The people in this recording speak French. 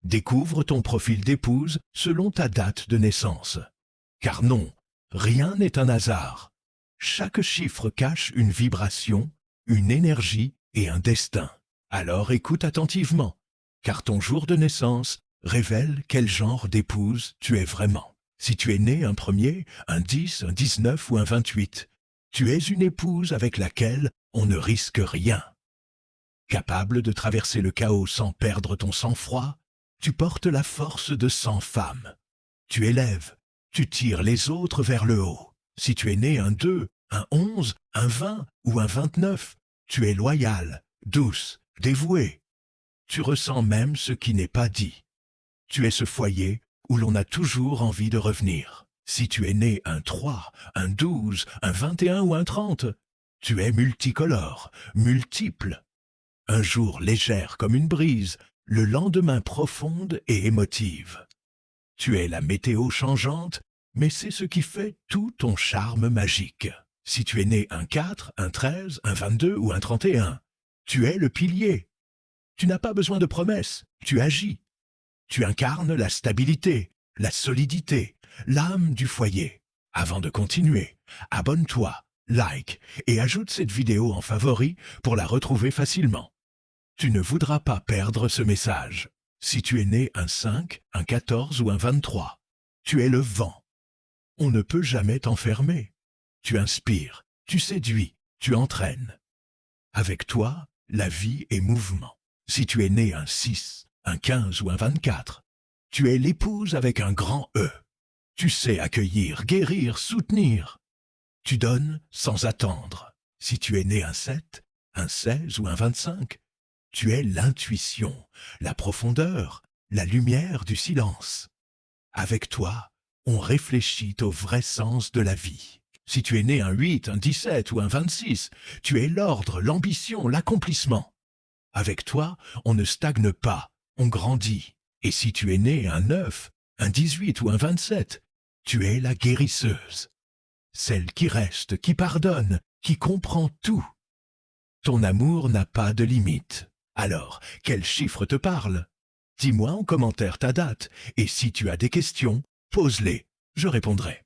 Découvre ton profil d'épouse selon ta date de naissance. Car non, rien n'est un hasard. Chaque chiffre cache une vibration, une énergie et un destin. Alors écoute attentivement, car ton jour de naissance révèle quel genre d'épouse tu es vraiment. Si tu es né un 1er, un 10, un 19 ou un 28, tu es une épouse avec laquelle on ne risque rien. Capable de traverser le chaos sans perdre ton sang-froid, tu portes la force de 100 femmes. Tu élèves, tu tires les autres vers le haut. Si tu es né un 2, un 11, un 20 ou un 29, tu es loyale, douce, dévouée. Tu ressens même ce qui n'est pas dit. Tu es ce foyer où l'on a toujours envie de revenir. Si tu es né un 3, un 12, un 21 ou un 30, tu es multicolore, multiple. Un jour légère comme une brise, le lendemain profonde et émotive. Tu es la météo changeante, mais c'est ce qui fait tout ton charme magique. Si tu es né un 4, un 13, un 22 ou un 31, tu es le pilier. Tu n'as pas besoin de promesses, tu agis. Tu incarnes la stabilité, la solidité, l'âme du foyer. Avant de continuer, abonne-toi, like et ajoute cette vidéo en favori pour la retrouver facilement. Tu ne voudras pas perdre ce message. Si tu es né un 5, un 14 ou un 23, tu es le vent. On ne peut jamais t'enfermer. Tu inspires, tu séduis, tu entraînes. Avec toi, la vie est mouvement. Si tu es né un 6, un 15 ou un 24, tu es l'épouse avec un grand E. Tu sais accueillir, guérir, soutenir. Tu donnes sans attendre. Si tu es né un 7, un 16 ou un 25, tu es l'intuition, la profondeur, la lumière du silence. Avec toi, on réfléchit au vrai sens de la vie. Si tu es né un 8, un 17 ou un 26, tu es l'ordre, l'ambition, l'accomplissement. Avec toi, on ne stagne pas, on grandit. Et si tu es né un 9, un 18 ou un 27, tu es la guérisseuse. Celle qui reste, qui pardonne, qui comprend tout. Ton amour n'a pas de limite. Alors, quel chiffre te parle? Dis-moi en commentaire ta date, et si tu as des questions, pose-les, je répondrai.